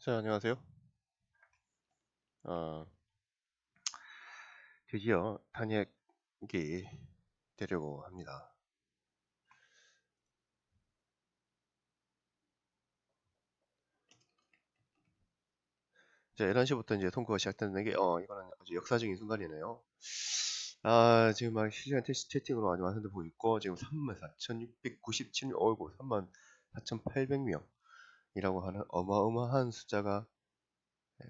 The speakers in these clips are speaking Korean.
자, 안녕하세요. 어, 드디어 탄핵이 되려고 합니다. 자, 11시부터 이제 통과가 시작되는 게, 이거는 아주 역사적인 순간이네요. 지금 막 실시간 채팅으로 아주 많은 분들 보고 있고, 지금 34,697명, 어이구, 34,800명이라고 하는 어마어마한 숫자가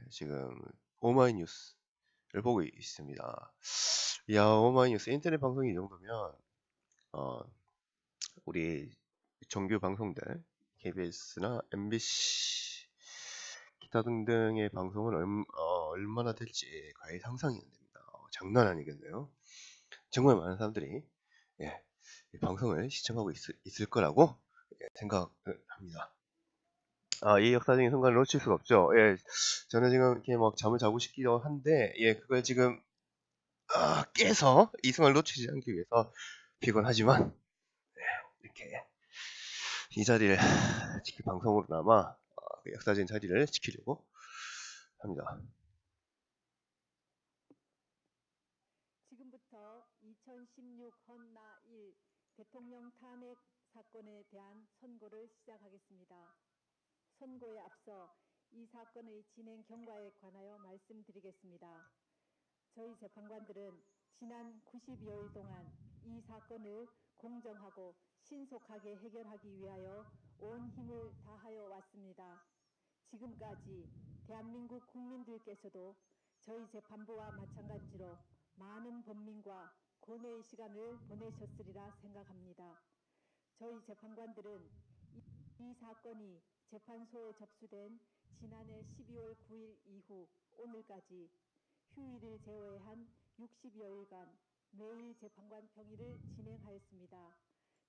지금 오마이뉴스를 보고 있습니다. 이야, 오마이뉴스 인터넷 방송이 이 정도면, 어, 우리 정규 방송들 KBS나 MBC 기타 등등의 방송은 얼마나 될지 거의 상상이 안 됩니다. 장난 아니겠네요. 정말 많은 사람들이 예, 이 방송을 시청하고 있을 거라고 생각을 합니다. 이 역사적인 순간을 놓칠 수가 없죠. 예, 저는 지금 이렇게 막 잠을 자고 싶기도 한데 예, 그걸 지금 깨서 이 순간을 놓치지 않기 위해서 피곤하지만 이렇게 이 자리를 방송으로나마 그 역사적인 자리를 지키려고 합니다. 지금부터 2016 헌나 1 대통령 탄핵 사건에 대한 선고를 시작하겠습니다. 선고에 앞서 이 사건의 진행 경과에 관하여 말씀드리겠습니다. 저희 재판관들은 지난 90여일 동안 이 사건을 공정하고 신속하게 해결하기 위하여 온 힘을 다하여 왔습니다. 지금까지 대한민국 국민들께서도 저희 재판부와 마찬가지로 많은 범민과 고뇌의 시간을 보내셨으리라 생각합니다. 저희 재판관들은 이 사건이 재판소에 접수된 지난해 12월 9일 이후 오늘까지 휴일을 제외한 60여일간 매일 재판관 평일을 진행하였습니다.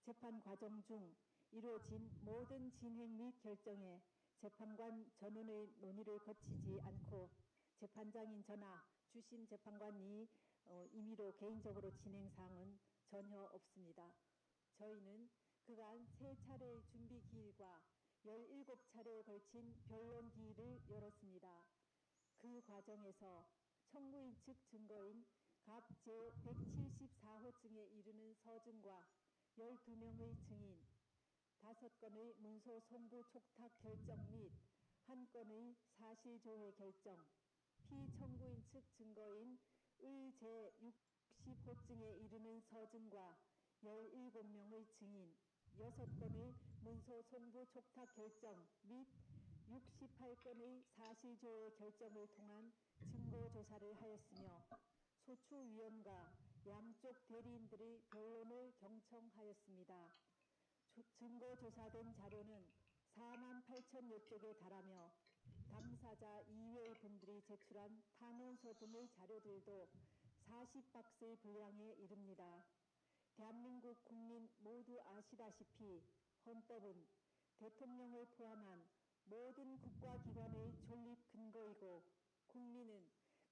재판 과정 중 이루어진 모든 진행 및 결정에 재판관 전원의 논의를 거치지 않고 재판장인 저나 주심 재판관이 임의로 개인적으로 진행 사항은 전혀 없습니다. 저희는 그간 3차례의 준비 기일과 17차례에 걸친 변론 기일을 열었습니다. 그 과정에서 청구인 측 증거인 갑 제174호증에 이르는 서증과 12명의 증인, 5건의 문서 송부 촉탁 결정 및 1건의 사실조회 결정, 피청구인 측 증거인 의 제60호증에 이르는 서증과 17명의 증인, 6건의 문서 송부 촉탁 결정 및 68건의 사실조회 결정을 통한 증거조사를 하였으며 소추위원과 양쪽 대리인들의 변론을 경청하였습니다. 증거조사된 자료는 4만 8천여 쪽에 달하며 당사자 이외의 분들이 제출한 탄원서 등의 자료들도 40박스의 분량에 이릅니다. 대한민국 국민 모두 아시다시피 헌법은 대통령을 포함한 모든 국가기관의 존립 근거이고 국민은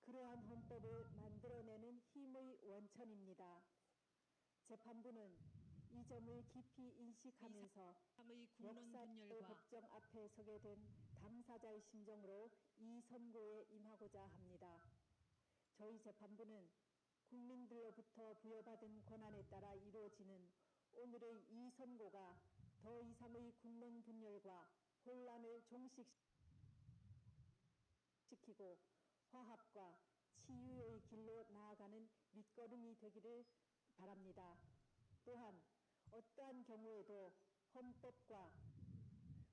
그러한 헌법을 만들어내는 힘의 원천입니다. 재판부는 이 점을 깊이 인식하면서 역사의 법정 앞에 서게 된 당사자의 심정으로 이 선고에 임하고자 합니다. 저희 재판부는 국민들로부터 부여받은 권한에 따라 이루어지는 오늘의 이 선고가 더 이상의 국론 분열과 혼란을 종식시키고 화합과 치유의 길로 나아가는 밑거름이 되기를 바랍니다. 또한 어떠한 경우에도 헌법과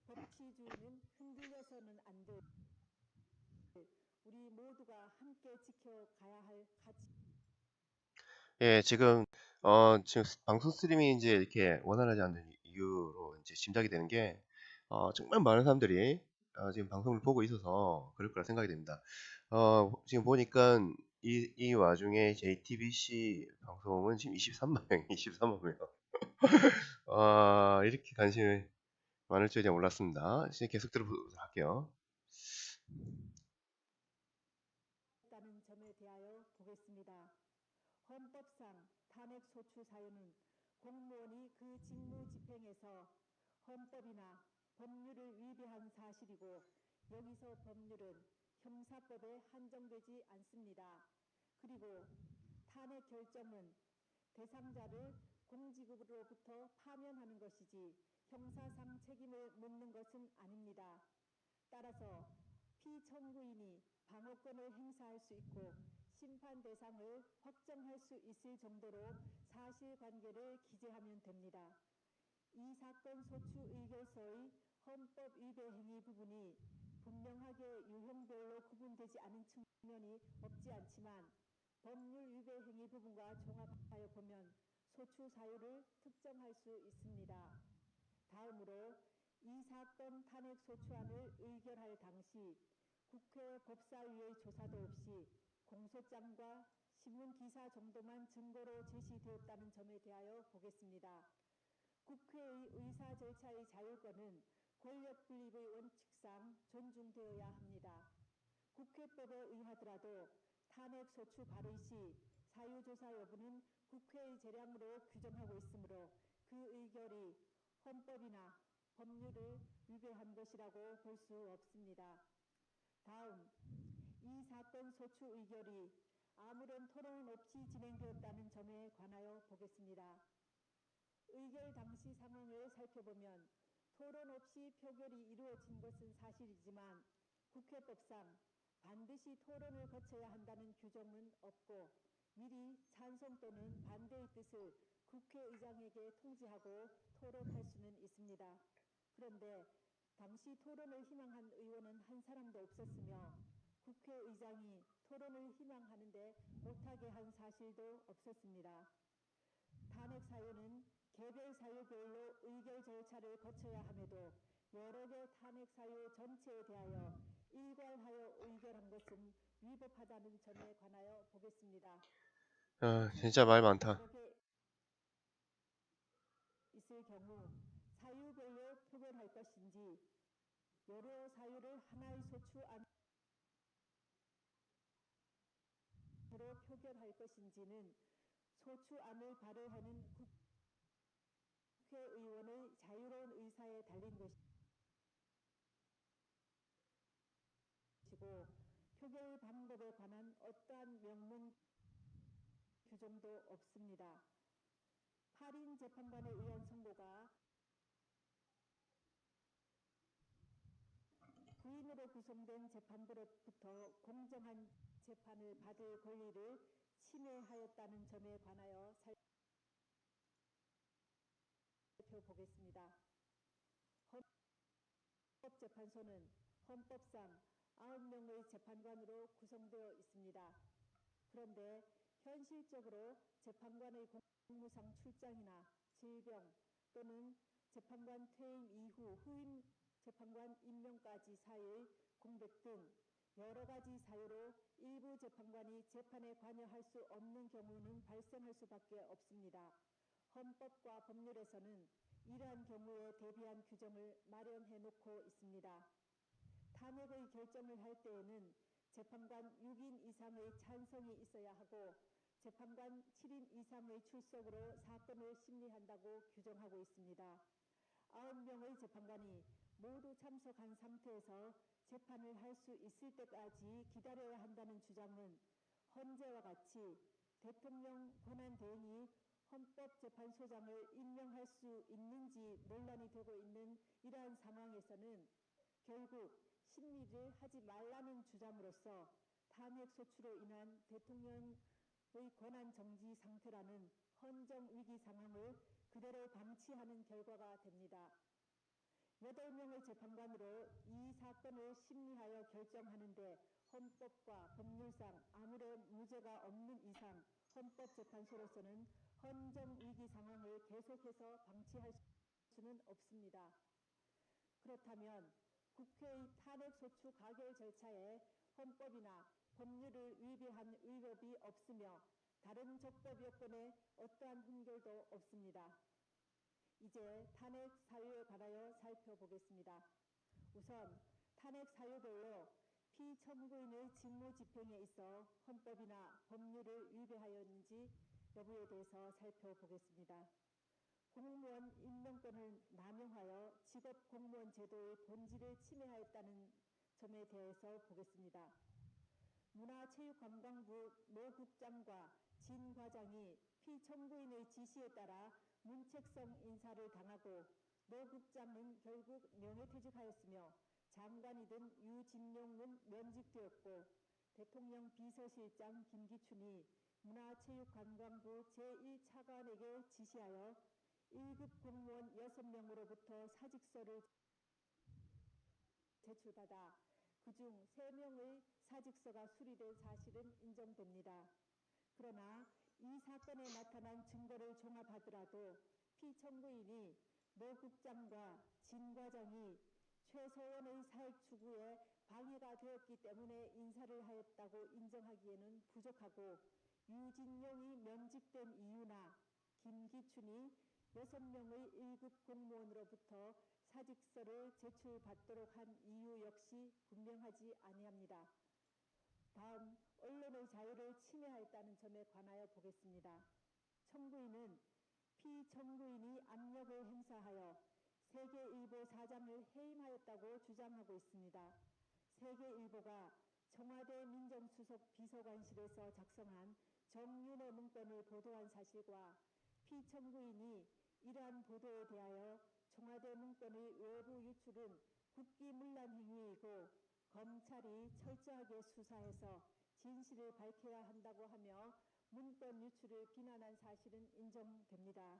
법치주의는 흔들려서는 안 될 우리 모두가 함께 지켜가야 할 가치. 예, 지금 방송 스트리밍이 이제 이렇게 원활하지 않는 이유로 이제 짐작이 되는 게, 정말 많은 사람들이 지금 방송을 보고 있어서 그럴 거라 생각이 됩니다. 지금 보니까 이 와중에 JTBC 방송은 지금 23만 명, 23만 명. 이렇게 관심이 많을 줄은 몰랐습니다. 이제 계속 들어보도록 할게요. 다는 점에 대하여 보겠습니다. 헌법상 탄핵 소추 사유는 공무원이 그 직무 집행에서 헌법이나 법률을 위배한 사실이고 여기서 법률은 형사법에 한정되지 않습니다. 그리고 탄핵 결정은 대상자를 공직으로부터 파면하는 것이지 형사상 책임을 묻는 것은 아닙니다. 따라서 피청구인이 방어권을 행사할 수 있고 심판 대상을 확정할 수 있을 정도로 사실관계를 기재하면 됩니다. 이 사건 소추 의결서의 헌법 위배 행위 부분이 분명하게 유형별로 구분되지 않은 측면이 없지 않지만 법률 위배 행위 부분과 종합하여 보면 소추 사유를 특정할 수 있습니다. 다음으로 이 사건 탄핵 소추안을 의결할 당시 국회 법사위의 조사도 없이 공소장과 신문기사 정도만 증거로 제시되었다는 점에 대하여 보겠습니다. 국회의 의사 절차의 자율권은 권력 분립의 원칙상 존중되어야 합니다. 국회법에 의하더라도 탄핵 소추 발의 시 사유조사 여부는 국회의 재량으로 규정하고 있으므로 그 의결이 헌법이나 법률을 위배한 것이라고 볼 수 없습니다. 다음, 이 사건 소추 의결이 아무런 토론 없이 진행되었다는 점에 관하여 보겠습니다. 의결 당시 상황을 살펴보면 토론 없이 표결이 이루어진 것은 사실이지만 국회법상 반드시 토론을 거쳐야 한다는 규정은 없고 미리 찬성 또는 반대의 뜻을 국회의장에게 통지하고 토론할 수는 있습니다. 그런데 당시 토론을 희망한 의원은 한 사람도 없었으며 국회의장이 토론을 희망하는데 못하게 한 사실도 없었습니다. 탄핵 사유는 개별 사유별로 의결 절차를 거쳐야 함에도 여러 개 탄핵 사유 전체에 대하여 일괄하여 의결한 것은 위법하다는 점에 관하여 보겠습니다. 진짜 말 많다. 여러 개 있을 경우 사유별로 표결할 것인지 여러 사유를 하나의 소추안으로 표결할 것인지는 소추안을 발의하는 국회의원의 자유로운 의사에 달린 것이고 표결 방법에 관한 어떠한 명문 규정도 없습니다. 8인 재판관에 의한 선고가 9인으로 구성된 재판부로부터 공정한 재판을 받을 권리를 침해하였다는 점에 관하여 살펴보겠습니다. 헌법재판소는 헌법상 9명의 재판관으로 구성되어 있습니다. 그런데 현실적으로 재판관의 공무상 출장이나 질병 또는 재판관 퇴임 이후 후임 재판관 임명까지 사이의 공백 등 여러 가지 사유로 일부 재판관이 재판에 관여할 수 없는 경우는 발생할 수밖에 없습니다. 헌법과 법률에서는 이러한 경우에 대비한 규정을 마련해 놓고 있습니다. 탄핵의 결정을 할 때에는 재판관 6인 이상의 찬성이 있어야 하고 재판관 7인 이상의 출석으로 사건을 심리한다고 규정하고 있습니다. 9명의 재판관이 모두 참석한 상태에서 재판을 할 수 있을 때까지 기다려야 한다는 주장은 헌재와 같이 대통령 권한대행이 헌법재판소장을 임명할 수 있는지 논란이 되고 있는 이러한 상황에서는 결국 심리를 하지 말라는 주장으로서 탄핵 소추로 인한 대통령의 권한 정지 상태라는 헌정 위기 상황을 그대로 방치하는 결과가 됩니다. 8명의 재판관으로 이 사건을 심리하여 결정하는데 헌법과 법률상 아무런 문제가 없는 이상 헌법재판소로서는 헌정 위기 상황을 계속해서 방치할 수는 없습니다. 그렇다면 국회의 탄핵 소추 가결 절차에 헌법이나 법률을 위배한 위법이 없으며 다른 적법 요건에 어떠한 훈결도 없습니다. 이제 탄핵 사유에 관하여 살펴보겠습니다. 우선 탄핵 사유별로 피청구인의 직무 집행에 있어 헌법이나 법률을 위배하였는지 여부에 대해서 살펴보겠습니다. 공무원 임명권을 남용하여 직업 공무원 제도의 본질을 침해하였다는 점에 대해서 보겠습니다. 문화체육관광부 모 국장과 진 과장이 피청구인의 지시에 따라 문책성 인사를 당하고 노 국장은 결국 명예퇴직하였으며 장관이던 유진용은 면직되었고 대통령 비서실장 김기춘이 문화체육관광부 제1차관에게 지시하여 1급 공무원 6명으로부터 사직서를 제출받아 그중 3명의 사직서가 수리된 사실은 인정됩니다. 그러나 이 사건에 나타난 증거를 종합하더라도 피청구인이 노 국장과 진 과장이 최소원의 사익 추구에 방해가 되었기 때문에 인사를 하였다고 인정하기에는 부족하고 유진용이 면직된 이유나 김기춘이 6명의 1급 공무원으로부터 사직서를 제출받도록 한 이유 역시 분명하지 아니합니다. 다음 언론의 자유를 침해하였다는 점에 관하여 보겠습니다. 청구인은 피청구인이 압력을 행사하여 세계일보 사장을 해임하였다고 주장하고 있습니다. 세계일보가 청와대 민정수석 비서관실에서 작성한 정윤회 문건을 보도한 사실과 피청구인이 이러한 보도에 대하여 청와대 문건의 외부 유출은 국기문란 행위이고 검찰이 철저하게 수사해서 진실을 밝혀야 한다고 하며 문건 유출을 비난한 사실은 인정됩니다.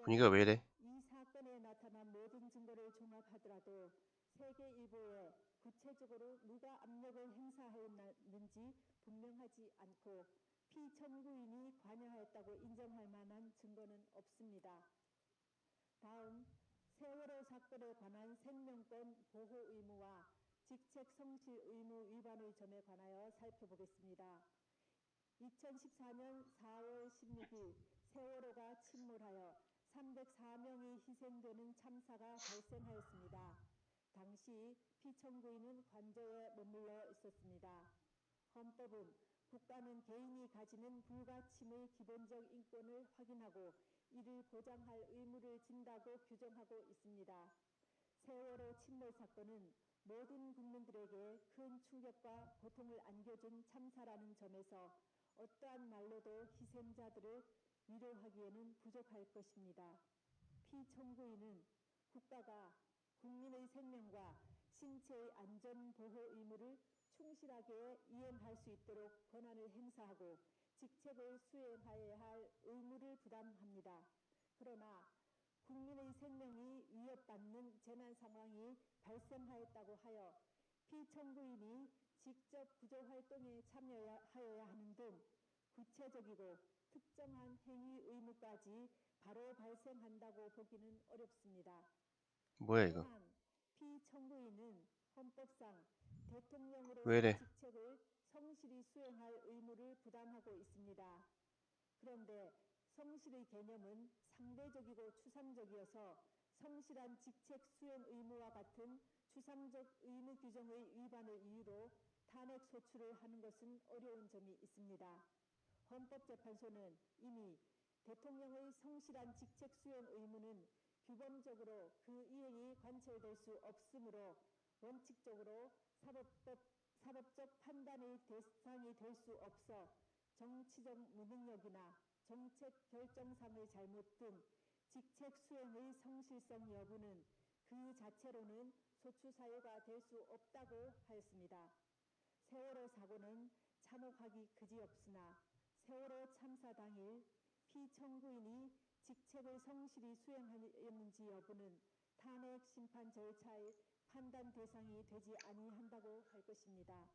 분위기가 왜 이래? 이 사건에 나타난 모든 증거를 종합하더라도 세계일보에 구체적으로 누가 압력을 행사하였는지 분명하지 않고 피청구인이 관여하였다고 인정할 만한 증거는 없습니다. 다음 세월호 사건에 관한 생명권 보호 의무와 직책 성실 의무 위반의 점에 관하여 살펴보겠습니다. 2014년 4월 16일 세월호가 침몰하여 304명이 희생되는 참사가 발생하였습니다. 당시 피청구인은 관저에 머물러 있었습니다. 헌법은 국가는 개인이 가지는 불가침의 기본적 인권을 확인하고 이를 보장할 의무를 진다고 규정하고 있습니다. 세월호 침몰 사건은 모든 국민들에게 큰 충격과 고통을 안겨준 참사라는 점에서 어떠한 말로도 희생자들을 위로하기에는 부족할 것입니다. 피청구인은 국가가 국민의 생명과 신체의 안전 보호 의무를 충실하게 이행할 수 있도록 권한을 행사하고 직책을 수행하여야 할 의무를 부담합니다. 그러나 국민의 생명이 위협받는 재난 상황이 발생하였다고 하여 피청구인이 직접 구조활동에 참여하여야 하는 등 구체적이고 특정한 행위 의무까지 바로 발생한다고 보기는 어렵습니다. 뭐야 이거? 또한 피청구인은 헌법상 왜 대통령으로서의 이래? 직책을 성실히 수행할 의무를 부담하고 있습니다. 그런데 성실의 개념은 상대적이고 추상적이어서 성실한 직책 수행 의무와 같은 추상적 의무 규정의 위반을 이유로 탄핵 소추를 하는 것은 어려운 점이 있습니다. 헌법재판소는 이미 대통령의 성실한 직책 수행 의무는 규범적으로 그 이행이 관철될 수 없으므로 원칙적으로 사법적 판단의 대상이 될 수 없어 정치적 무능력이나 정책 결정상의 잘못 등 직책 수행의 성실성 여부는 그 자체로는 소추 사유가 될 수 없다고 하였습니다. 세월호 사고는 참혹하기 그지없으나 세월호 참사 당일 피청구인이 직책을 성실히 수행하였는지 여부는 탄핵 심판 절차의 판단 대상이 되지 아니한다고 할 것입니다.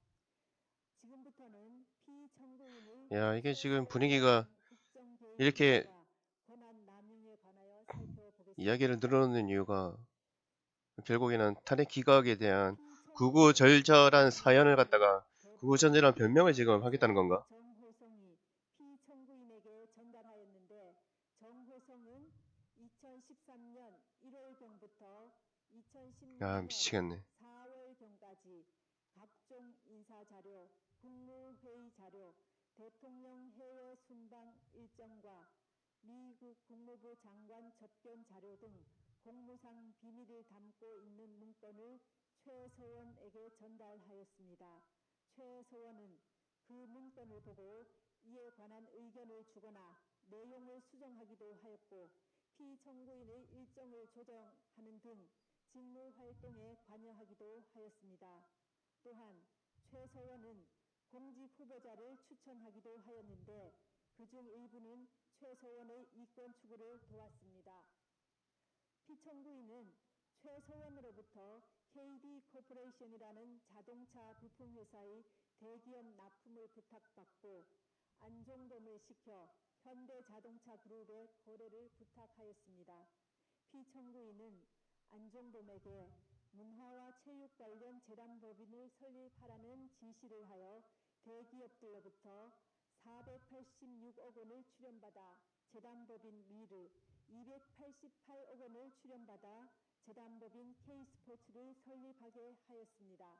지금부터는 피청구인의 야, 이게 지금 세월호에 분위기가 관한 국정 개입 이렇게 의혹과 권한 남용에 관하여 살펴보겠습니다. 이야기를 늘어놓는 이유가 결국에는 탄핵 기각에 대한 피청구인의 구구절절한 사연을 갖다가 구구절절한 변명을 지금 하겠다는 건가? 정호성이 피청구인에게 전달하였는데 정호성은 2013년 1월경부터 2016년 미치겠네. 4월경까지 각종 인사자료, 국무회의 자료, 대통령 해외 순방 일정과 미국 국무부 장관 접견 자료 등 공무상 비밀을 담고 있는 문건을 최서원에게 전달하였습니다. 최서원은 그 문건을 보고 이에 관한 의견을 주거나 내용을 수정하기도 하였고 피청구인의 일정을 조정하는 등 직무 활동에 관여하기도 하였습니다. 또한 최서원은 공직 후보자를 추천하기도 하였는데 그중 일부는 최서원의 이권 추구를 도왔습니다. 피청구인은 최서원으로부터 KD 코퍼레이션이라는 자동차 부품회사의 대기업 납품을 부탁받고 안종범을 시켜 현대자동차 그룹의 거래를 부탁하였습니다. 피청구인은 안종범에게 문화와 체육 관련 재단법인을 설립하라는 지시를 하여 대기업들로부터 486억 원을 출연받아 재단법인 미를, 288억 원을 출연받아 재단법인 K스포츠를 설립하게 하였습니다.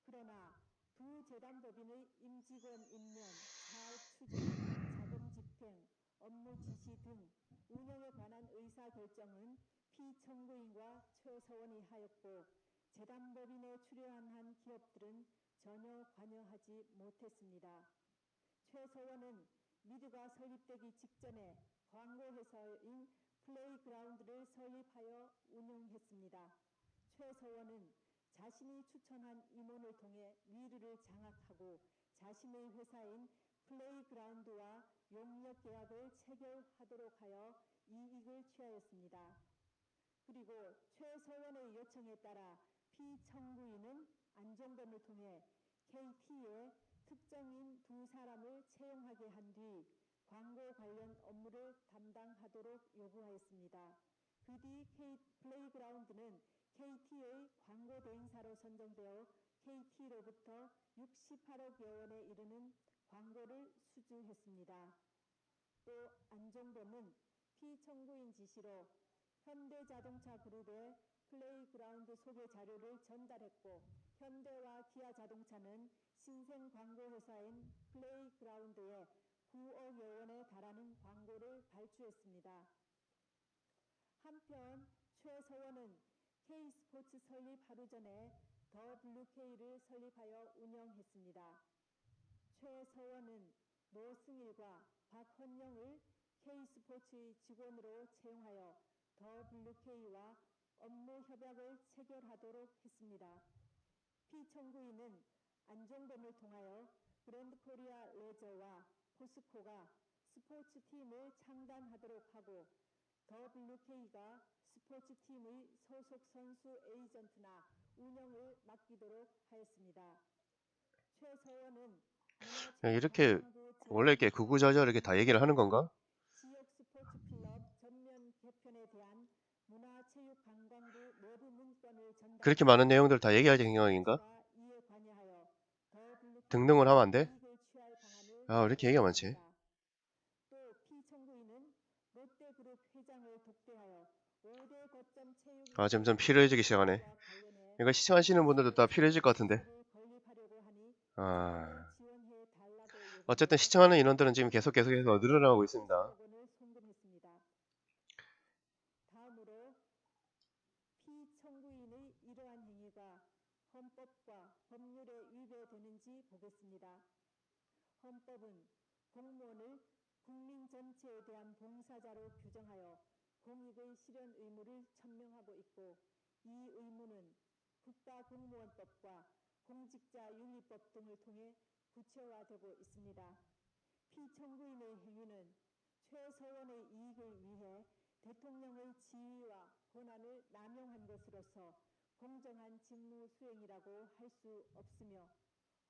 그러나 두 재단법인의 임직원 임명, 사업 추진, 자금 집행, 업무 지시 등 운영에 관한 의사결정은 피청구인과 최서원이 하였고 재단법인에 출연한 기업들은 전혀 관여하지 못했습니다. 최서원은 미르가 설립되기 직전에 광고회사인 플레이그라운드를 설립하여 운영했습니다. 최서원은 자신이 추천한 임원을 통해 미르를 장악하고 자신의 회사인 플레이그라운드와 용역 계약을 체결하도록 하여 이익을 취하였습니다. 그리고 최서원의 요청에 따라 피청구인은 안종범을 통해 KT에 특정인 두 사람을 채용하게 한 뒤 광고 관련 업무를 담당하도록 요구하였습니다. 그 뒤 플레이그라운드는 KT의 광고 대행사로 선정되어 KT로부터 68억여 원에 이르는 광고를 수주했습니다. 또 안종범은 피청구인 지시로 현대자동차 그룹의 플레이그라운드 소개 자료를 전달했고 현대와 기아자동차는 신생 광고회사인 플레이그라운드에 9억여 원에 달하는 광고를 발주했습니다. 한편 최서원은 K스포츠 설립 하루 전에 더블유K를 설립하여 운영했습니다. 최서원은 노승일과 박헌영을 K스포츠의 직원으로 채용하여 더블유K와 업무 협약을 체결하도록 했습니다. 피청구인은 안종범을 통하여 그랜드코리아 레저와 포스코가 스포츠팀을 창단하도록 하고 WK가 스포츠팀의 소속 선수 에이전트나 운영을 맡기도록 하였습니다. 최서원은 이렇게 원래 이렇게 구구절절 이렇게 다 얘기를 하는 건가? 지역 스포츠 클럽 전면 개편에 대한 문화체육관광부 내부 문건을 그렇게 많은 내용들 다 얘기할 생각인가? 등등을 하면 안 돼? 아, 왜 이렇게 얘기가 많지? 또 피청구인은 롯데그룹 회장을 독대하여 5대 거점 체육 아, 점점 필요해지기 시작하네. 이거 시청하시는 분들도 다 필요해질 것 같은데. 아, 어쨌든 시청하는 인원들은 지금 계속해서 늘어나고 있습니다. 다음으로 피청구인의 이러한 행위가 헌법과 법률에 위배되는지 보겠습니다. 헌법은 공무원을 국민 전체에 대한 봉사자로 규정하여 공익의 실현 의무를 천명하고 있고 이 의무는 국가공무원법과 공직자윤리법 등을 통해 구체화되고 있습니다. 피청구인의 행위는 최서원의 이익을 위해 대통령의 지위와 권한을 남용한 것으로서 공정한 직무 수행이라고 할 수 없으며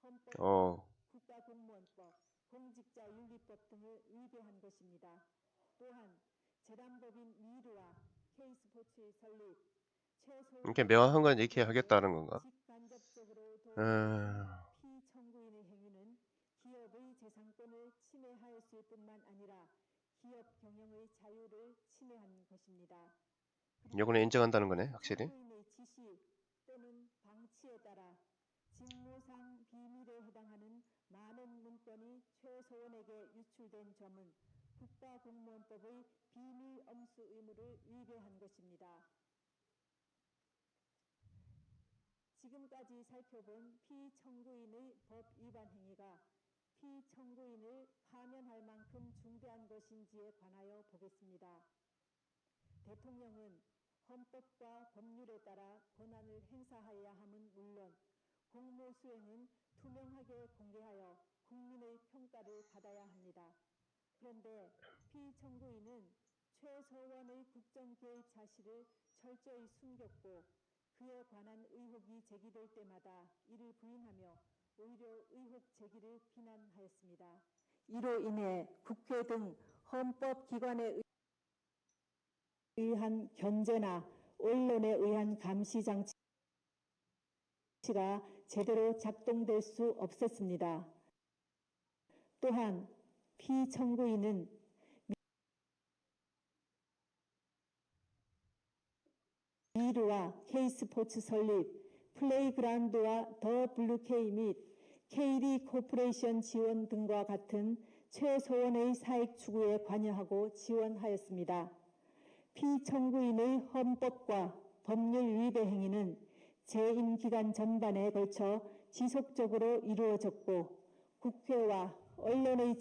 헌법과 국가공무원법, 공직자윤리법 등을 위배한 것입니다. 또한 재단법인 미르와 K스포츠의 설립, 이렇게 명확한 건 이렇게 하겠다는 건가? 직간접적으로 도와준 피청구인의 행위는 기업의 재산권을 침해하였을 뿐만 아니라 기업 경영의 자유를 침해한 것입니다. 요거는 인정한다는 거네, 확실히. 피청구인의 지시 또는 방치에 따라 직무상 비밀에 해당하는 많은 문건이 최서원에게 유출된 점은 국가공무원법의 비밀 엄수 의무를 위배한 것입니다. 지금까지 살펴본 피청구인의 법 위반 행위가 피청구인을 파면할 만큼 중대한 것인지에 관하여 보겠습니다. 대통령은 헌법과 법률에 따라 권한을 행사하여야 함은 물론 공무 수행은 투명하게 공개하여 국민의 평가를 받아야 합니다. 그런데 피청구인은 최서원의 국정 개입 사실을 철저히 숨겼고 그에 관한 의혹이 제기될 때마다 이를 부인하며 오히려 의혹 제기를 비난하였습니다. 이로 인해 국회 등 헌법기관에 의한 견제나 언론에 의한 감시 장치가 제대로 작동될 수 없었습니다. 또한 피청구인은 미르와 K스포츠 설립, 플레이그라운드와 더 블루K 및 KD 코퍼레이션 지원 등과 같은 최소원의 사익 추구에 관여하고 지원하였습니다. 피청구인의 헌법과 법률 위배 행위는 재임 기간 전반에 걸쳐 지속적으로 이루어졌고 국회와 언론의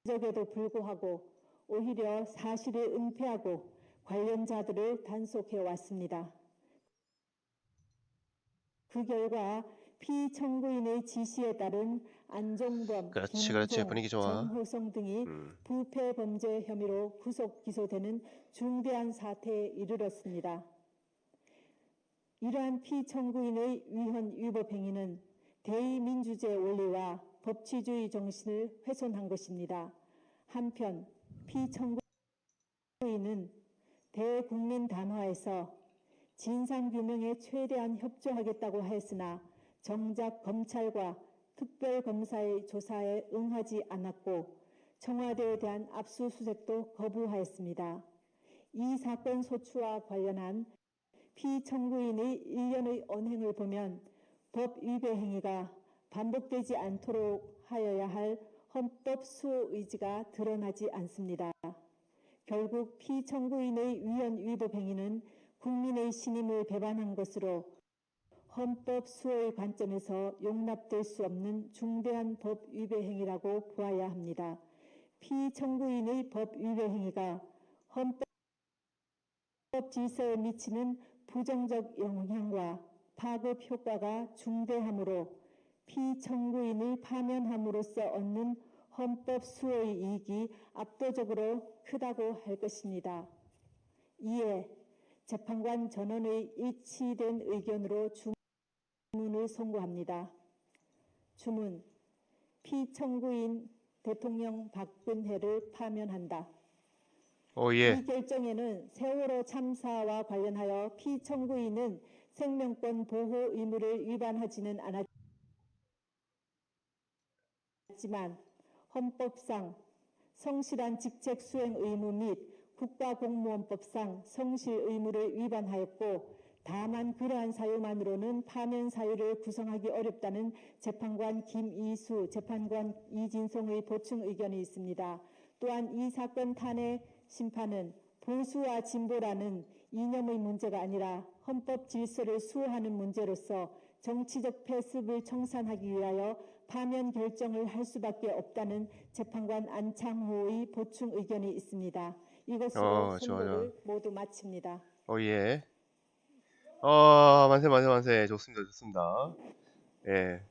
지적에도 불구하고 오히려 사실을 은폐하고 관련자들을 단속해 왔습니다. 그 결과 피청구인의 지시에 따른 안종범, 그렇지, 김종, 분위기 좋아. 정호성 등이 부패 범죄 혐의로 구속 기소되는 중대한 사태에 이르렀습니다. 이러한 피청구인의 위헌 위법 행위는 대의민주주의 원리와 법치주의 정신을 훼손한 것입니다. 한편 피청구인은 대국민 단화에서 진상규명에 최대한 협조하겠다고 하였으나 정작 검찰과 특별검사의 조사에 응하지 않았고 청와대에 대한 압수수색도 거부하였습니다. 이 사건 소추와 관련한 피청구인의 일련의 언행을 보면 법 위배 행위가 반복되지 않도록 하여야 할 헌법 수호 의지가 드러나지 않습니다. 결국 피청구인의 위헌 위법 행위는 국민의 신임을 배반한 것으로 헌법 수호의 관점에서 용납될 수 없는 중대한 법 위배 행위라고 보아야 합니다. 피청구인의 법 위배 행위가 헌법 질서에 미치는 부정적 영향과 파급 효과가 중대하므로 피청구인을 파면함으로써 얻는 헌법 수호의 이익이 압도적으로 크다고 할 것입니다. 이에 재판관 전원의 일치된 의견으로 주문을 선고합니다. 주문, 피청구인 대통령 박근혜를 파면한다. 예. 이 결정에는 세월호 참사와 관련하여 피청구인은 생명권 보호 의무를 위반하지는 않았지만 헌법상 성실한 직책 수행 의무 및 국가공무원법상 성실 의무를 위반하였고 다만 그러한 사유만으로는 파면 사유를 구성하기 어렵다는 재판관 김이수, 재판관 이진송의 보충 의견이 있습니다. 또한 이 사건 탄핵 심판은 보수와 진보라는 이념의 문제가 아니라 헌법 질서를 수호하는 문제로서 정치적 패습을 청산하기 위하여 파면 결정을 할 수밖에 없다는 재판관 안창호의 보충 의견이 있습니다. 이것으로 선고를 모두 마칩니다. 예. 만세. 좋습니다. 예.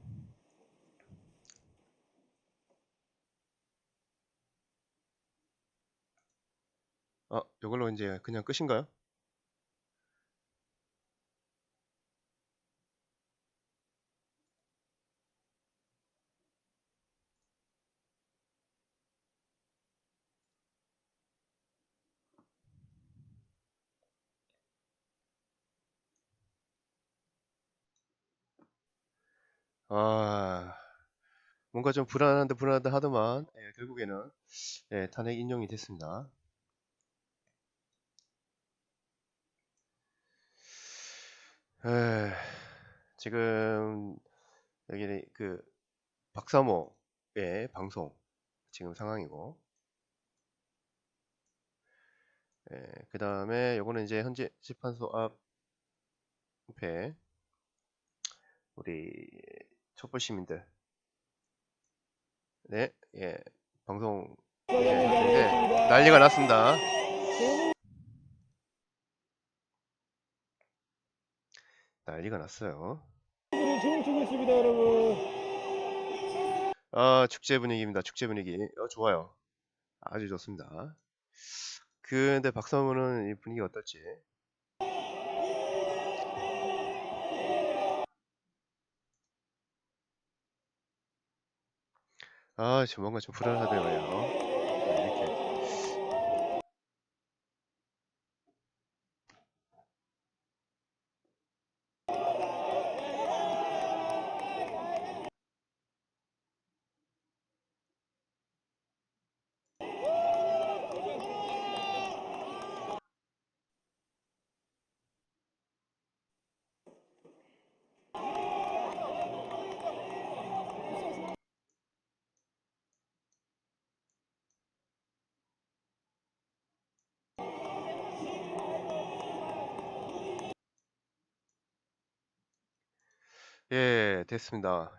이걸로 이제 그냥 끝인가요? 뭔가 좀 불안하다 하더만, 결국에는, 탄핵 인용이 됐습니다. 지금, 여기 그, 박사모의 방송, 지금 상황이고, 그 다음에 요거는 이제 현재 재판소 앞에 우리 촛불 시민들. 네, 예, 방송 네, 난리가 났습니다. 난리가 났어요. 춤을 추고 있습니다, 여러분. 아, 축제 분위기입니다. 축제 분위기. 좋아요. 아주 좋습니다. 근데 박사모는 이 분위기 어떨지. 아, 지금 뭔가 좀 불안하네요. 이렇게. 예, 됐습니다.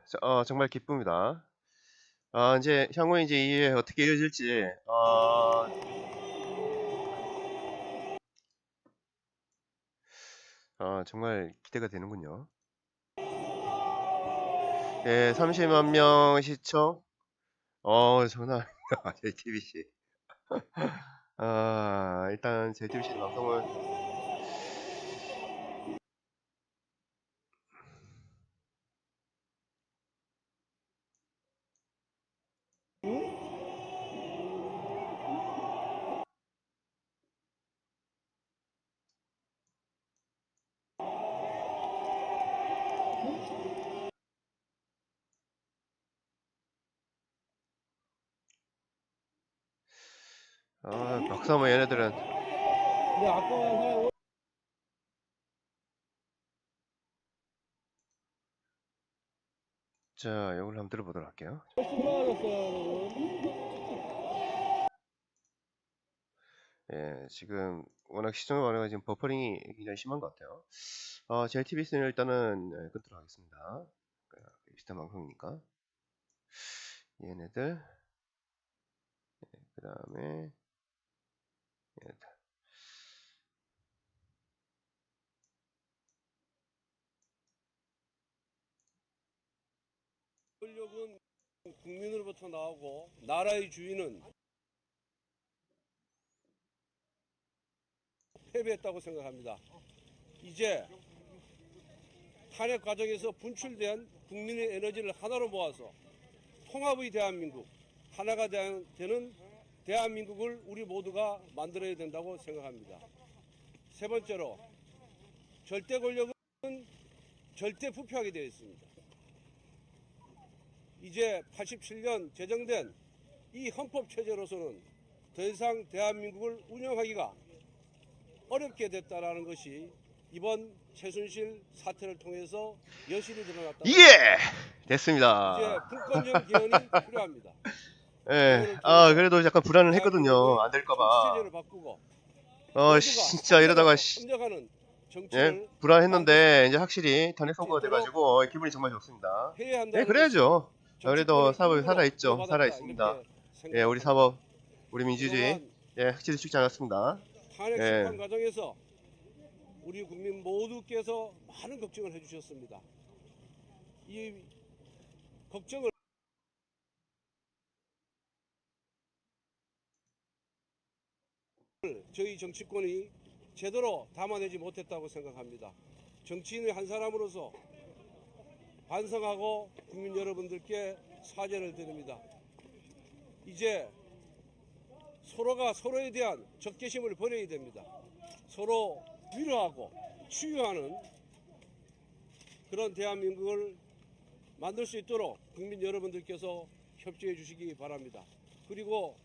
정말 기쁩니다. 이제 향후에 이제 이게 어떻게 이어질지, 정말 기대가 되는군요. 예, 30만 명 시청. 장난 아닙니다. JTBC. 일단 JTBC 방송을 박사모 얘네들은 네, 아까 자, 이걸 한번 들어보도록 할게요. 훨씬 많아졌어요, 여러분. 예, 지금 워낙 시청자 많아가 지금 버퍼링이 굉장히 심한 것 같아요. JTBC는 일단은 끊도록 하겠습니다. 비슷한 방송이니까. 얘네들, 그 다음에 얘네들. 권력은 국민으로부터 나오고 나라의 주인은 패배했다고 생각합니다. 이제 탄핵 과정에서 분출된 국민의 에너지를 하나로 모아서 통합의 대한민국, 하나가 되는 대한민국을 우리 모두가 만들어야 된다고 생각합니다. 세 번째로, 절대 권력은 절대 부패하게 되어 있습니다. 이제 87년 제정된 이 헌법 체제로서는 더 이상 대한민국을 운영하기가 어렵게 됐다라는 것이 이번 최순실 사태를 통해서 여실히 드러났다. 예! 됐습니다. 이제 분권적 개헌이 필요합니다. 예, 그래도 약간 불안을 했거든요. 안 될까봐. 체제를 바꾸고 진짜 이러다가, 협력하는 예, 정치를 불안했는데, 이제 확실히 탄핵 선고가 돼가지고, 기분이 정말 좋습니다. 해야 한다는 예, 그래야죠. 것이 그래도 사업이 정치권의 살아있죠. 힘으로 살아있습니다. 이렇게 예, 생각합니다. 우리 사법, 우리 민주주의, 그동안 예, 확실히 죽지 않았습니다. 탄핵 예. 심판 과정에서 우리 국민 모두께서 많은 걱정을 해주셨습니다. 이 걱정을 저희 정치권이 제대로 담아내지 못했다고 생각합니다. 정치인의 한 사람으로서 반성하고 국민 여러분들께 사죄를 드립니다. 이제 서로가 서로에 대한 적개심을 버려야 됩니다. 서로 위로하고 치유하는 그런 대한민국을 만들 수 있도록 국민 여러분들께서 협조해 주시기 바랍니다. 그리고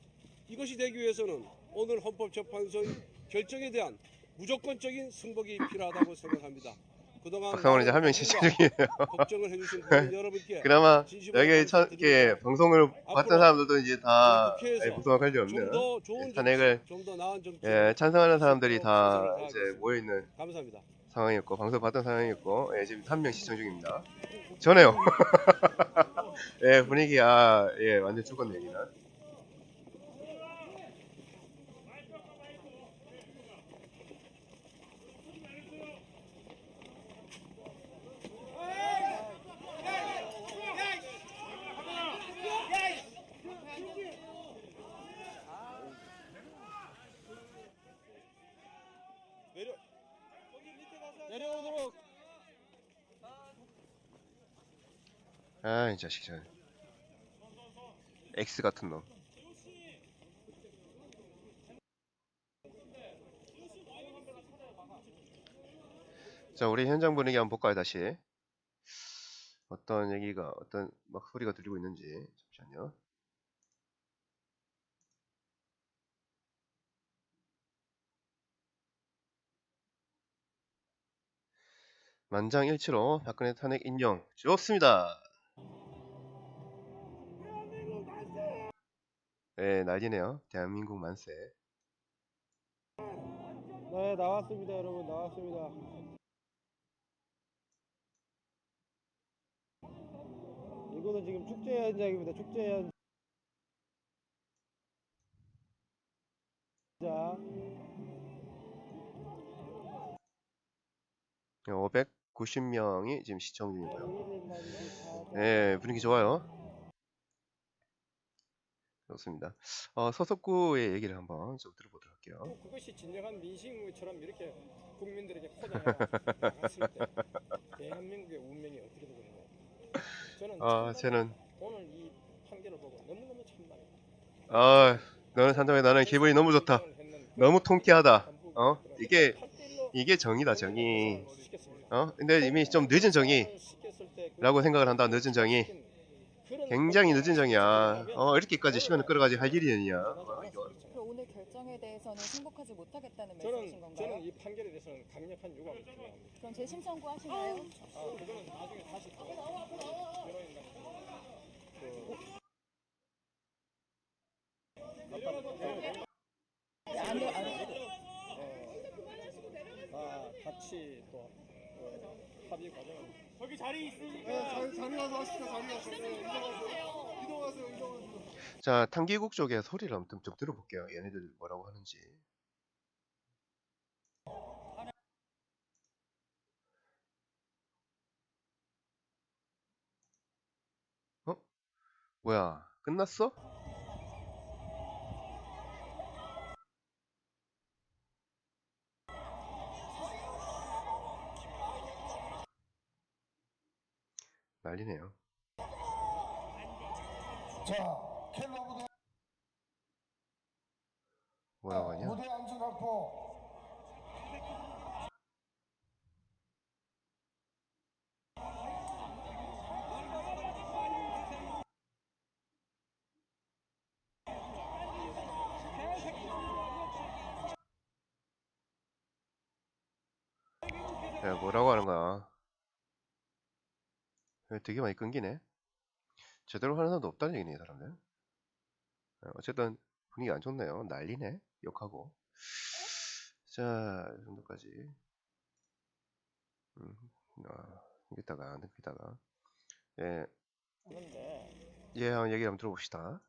이것이 되기 위해서는 오늘 헌법재판소의 결정에 대한 무조건적인 승복이 필요하다고 생각합니다. 그동안 박상원 이제 한 명 신청 중이에요. 걱정을 해주신 국민 여러분께 그나마 진심으로 여기 감사드립니다. 방송을 봤던 사람들도 이제 다 우리 국회에서 부정할 리 없는 좀 더 좋은 탄핵을 정치, 좀 더 나은 정치 찬성하는 사람들이 다 최선을 이제 다하겠습니다. 모여 있는 감사합니다. 상황이었고 방송 봤던 상황이었고 예, 지금 1명 시청 중입니다. 전해요. 예, 분위기가 예, 완전 죽었네 여기는. 내려오도록. 아, 이 자식 저 X 같은 놈. 자, 우리 현장 분위기 한번 볼까요, 다시. 어떤 얘기가, 어떤 막 소리가 들리고 있는지. 잠시만요. 만장일치로 박근혜 탄핵 인정. 좋습니다. 네, 난리네요. 대한민국 만세. 네, 나왔습니다, 여러분. 나왔습니다. 이거는 지금 축제 현장입니다. 축제 현장. 590명이 지금 시청 중이고요. 네, 분위기 좋아요. 좋습니다. 서석구의 얘기를 한번 좀 들어보도록 할게요. 그것이 진정한 민심처럼 이렇게 국민들에게 포장해 나갔을 때 대한민국의 운명이 어떻게 되겠나요? 저는 쟤는, 오늘 이 판결을 보고 너무너무 참담해요. 너는 산정해. 나는 기분이 너무 좋다. 너무 통쾌하다. 이게 정의다, 정의. 근데 이미 좀 늦은 정의라고 생각을 한다. 늦은 정의. 굉장히 늦은 정의야. 이렇게까지 시간을 끌어가지고 할 일이 아니야. 그럼 오늘 결정에 대해서는 승복하지 못하겠다는 말씀이신 건가요? 저는 이 판결에 대해서는 강력한 유감을 표명합니다. 그럼 재심 청구하시나요? 그거는 나중에 다시 같이 또 합의 과정을 저기 자리 있으니까 자리 와서 하시죠. 자리 와서. 네, 이동하세요. 자, 탕기국 쪽에 소리를 한번 좀 들어볼게요. 얘네들 뭐라고 하는지. 뭐야, 끝났어? 난리네요. 자, 켈러 무대 뭐라고 하냐? 무대 안전 확보. 야, 뭐라고 하는 거야? 되게 많이 끊기네. 제대로 하는 사람도 없다는 얘기네, 이 사람들. 어쨌든 분위기 안 좋네요. 난리네. 욕하고. 자, 이 정도까지. 넘기다가. 예, 한번 얘기 한번 들어봅시다.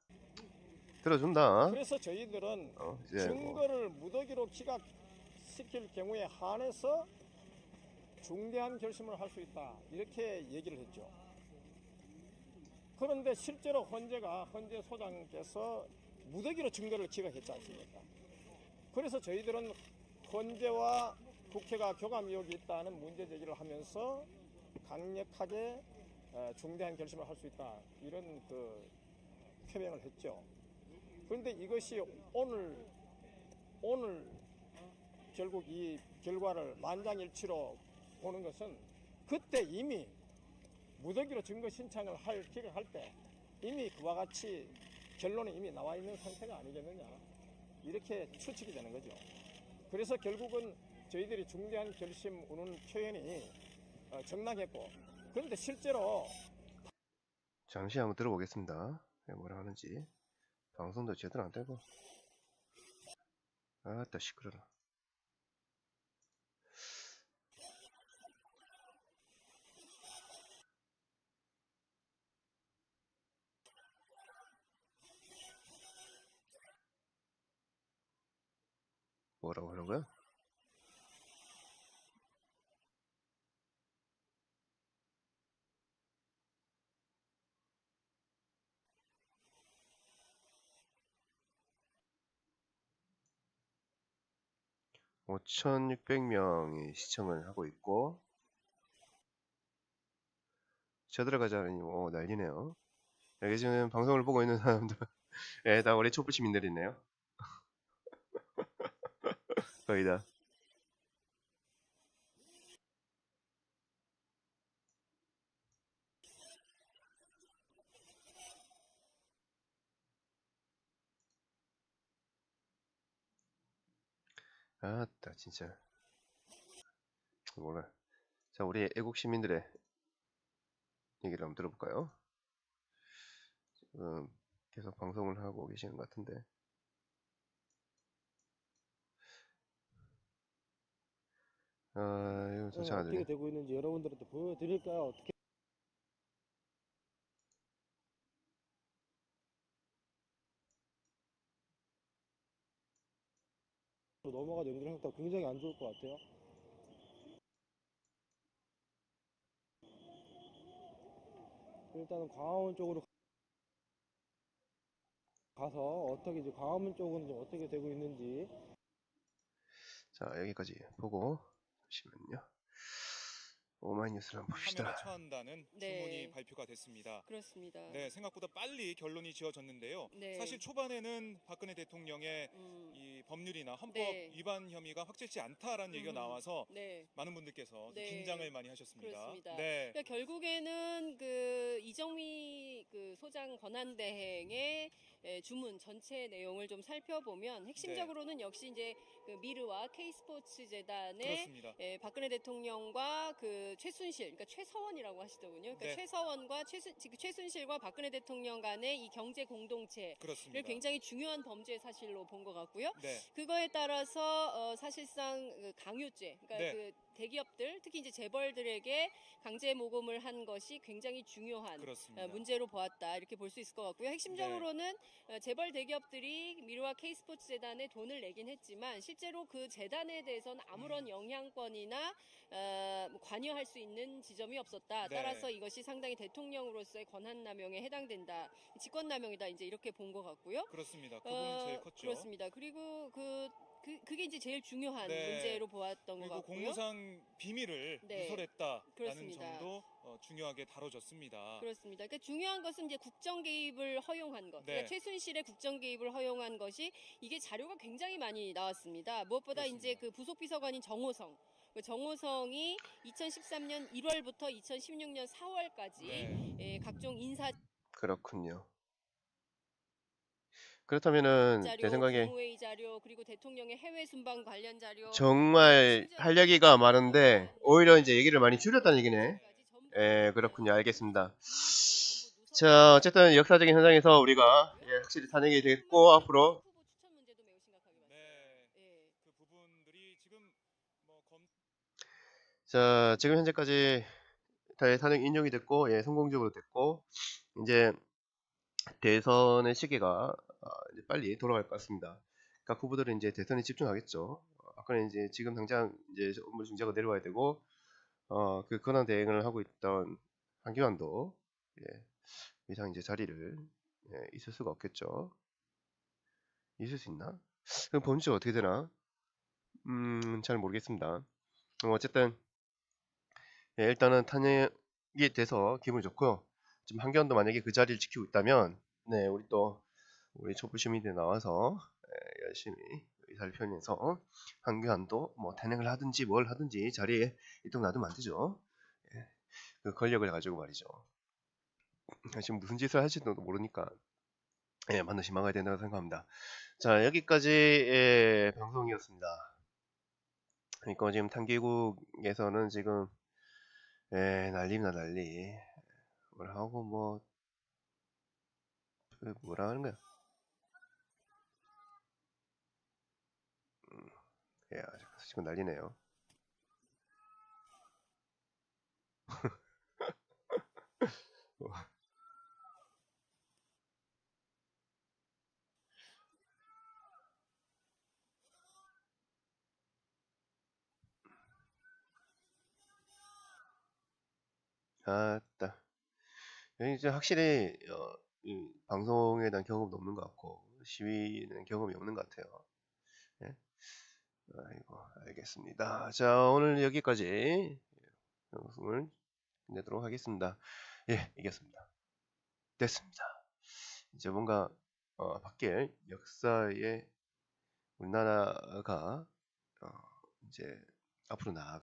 들어준다. 그래서 저희들은 이제 뭐, 증거를 무더기로 기각시킬 경우에 한해서 중대한 결심을 할 수 있다 이렇게 얘기를 했죠. 그런데 실제로 헌재 소장께서 무더기로 증거를 기각했지 않습니까? 그래서 저희들은 헌재와 국회가 교감 의혹이 있다는 문제 제기를 하면서 강력하게 중대한 결심을 할 수 있다 이런 표명을 했죠. 그런데 이것이 오늘 결국 이 결과를 만장일치로 보는 것은 그때 이미 무더기로 증거 신청을 기각할 때 이미 그와 같이 결론이 이미 나와 있는 상태가 아니겠느냐 이렇게 추측이 되는 거죠. 그래서 결국은 저희들이 중대한 결심 우는 표현이 정당했고 그런데 실제로 잠시 한번 들어보겠습니다. 뭐라 하는지. 방송도 제대로 안 되고. 아따 시끄러라. 뭐라고 하는 거야? (5,600명이) 시청을 하고 있고, 쳐들어가자니 난리네요. 여기 지금 방송을 보고 있는 사람들 예, 다 우리 촛불 시민들이네요. 거의 다. 아따 진짜 몰라. 자, 우리 애국 시민들의 얘기를 한번 들어볼까요? 지금 계속 방송을 하고 계시는 것 같은데. 이거 도착 안 어떻게 되네. 되고 있는지 여러분들한테 보여드릴까요? 어떻게 넘어가 연기를 하다 굉장히 안 좋을 것 같아요. 일단은 광화문 쪽으로 가서 어떻게 이제 광화문 쪽은 좀 어떻게 되고 있는지 자, 여기까지 보고 잠시만요. 오마이뉴스를 한번 봅시다. 파면에 처한다는 네. 주문이 발표가 됐습니다. 그렇습니다. 네, 생각보다 빨리 결론이 지어졌는데요. 네. 사실 초반에는 박근혜 대통령의 음, 이 법률이나 헌법 네. 위반 혐의가 확실치 않다라는 얘기가 나와서 네. 많은 분들께서 좀 네. 긴장을 많이 하셨습니다. 그렇습니다. 네, 그러니까 결국에는 그 이정미 그 소장 권한대행의 주문 전체 내용을 좀 살펴보면 핵심적으로는 역시 이제 그 미르와 K스포츠 재단의 그렇습니다. 박근혜 대통령과 그 최순실, 그러니까 최서원이라고 하시더군요. 그러니까 네. 최서원과 최순실과 박근혜 대통령 간의 이 경제 공동체를 그렇습니다. 굉장히 중요한 범죄 사실로 본 것 같고요. 네, 그거에 따라서 사실상 그 강요죄, 그러니까 네. 그 대기업들, 특히 이제 재벌들에게 강제 모금을 한 것이 굉장히 중요한 그렇습니다. 문제로 보았다 이렇게 볼 수 있을 것 같고요. 핵심적으로는 재벌 대기업들이 미르와 K스포츠 재단에 돈을 내긴 했지만 실제로 그 재단에 대해서는 아무런 영향권이나 뭐 관여할 수 있는 지점이 없었다. 네. 따라서 이것이 상당히 대통령으로서의 권한남용에 해당된다. 직권남용이다. 이제 이렇게 본 것 같고요. 그렇습니다. 그 부분이 제일 컸죠. 그렇습니다. 그리고 그게 이제 제일 중요한 네. 문제로 보았던 것 그리고 같고요. 공무상 비밀을 네. 누설했다라는 그렇습니다. 점도 중요하게 다뤄졌습니다. 그렇습니다. 그러니까 중요한 것은 이제 국정 개입을 허용한 것. 네. 그러니까 최순실의 국정 개입을 허용한 것이 이게 자료가 굉장히 많이 나왔습니다. 무엇보다 그렇습니다. 이제 그 부속 비서관인 정호성. 그 정호성이 2013년 1월부터 2016년 4월까지 네. 각종 인사 그렇군요. 그렇다면은 자료, 제 생각에 국무회의 자료, 그리고 대통령의 해외 순방 관련 자료 정말 할 얘기가 많은데 오히려 이제 얘기를 많이 줄였다는 얘기네. 전부 예, 그렇군요. 알겠습니다. 자, 어쨌든 역사적인 현장에서 우리가 확실히 탄핵이 됐고 앞으로 후보 추천 문제도 매우 심각하게 봤어요. 네. 예. 그 부분들이 지금 뭐 자, 지금 현재까지 탄핵 인용이 됐고 성공적으로 됐고 이제 대선의 시기가 이제 빨리 돌아갈 것 같습니다. 각 후보들은 이제 대선에 집중하겠죠. 아까는 이제 지금 당장 이제 업무 중지하고 내려와야 되고 그 권한 대행을 하고 있던 한기환도 이상 이제 자리를 있을 수가 없겠죠. 있을 수 있나? 그럼 범죄가 어떻게 되나? 잘 모르겠습니다. 어쨌든 일단은 탄핵이 돼서 기분이 좋고요. 지금 한기환도 만약에 그 자리를 지키고 있다면 우리 촛불 시민들이 나와서 열심히 의사를 표현해서 한기환도 뭐 탄핵을 하든지 뭘 하든지 자리에 있도록 놔두면 안 되죠. 그 권력을 가지고 말이죠. 지금 무슨 짓을 할지도 모르니까 반드시 막아야 된다고 생각합니다. 자, 여기까지 방송이었습니다. 그러니까 지금 탄기국에서는 지금 난리입니다, 난리. 뭘 하고 뭐라 하는 거야? 지금 난리네요. 아따. 여기 이제 확실히 이 방송에 대한 경험도 없는 것 같고 시위는 경험이 없는 것 같아요. 예? 아이고, 알겠습니다. 자, 오늘 여기까지 방송을 끝내도록 하겠습니다. 예, 이겼습니다. 됐습니다. 이제 뭔가 바뀔 역사에 우리나라가 이제 앞으로 나아가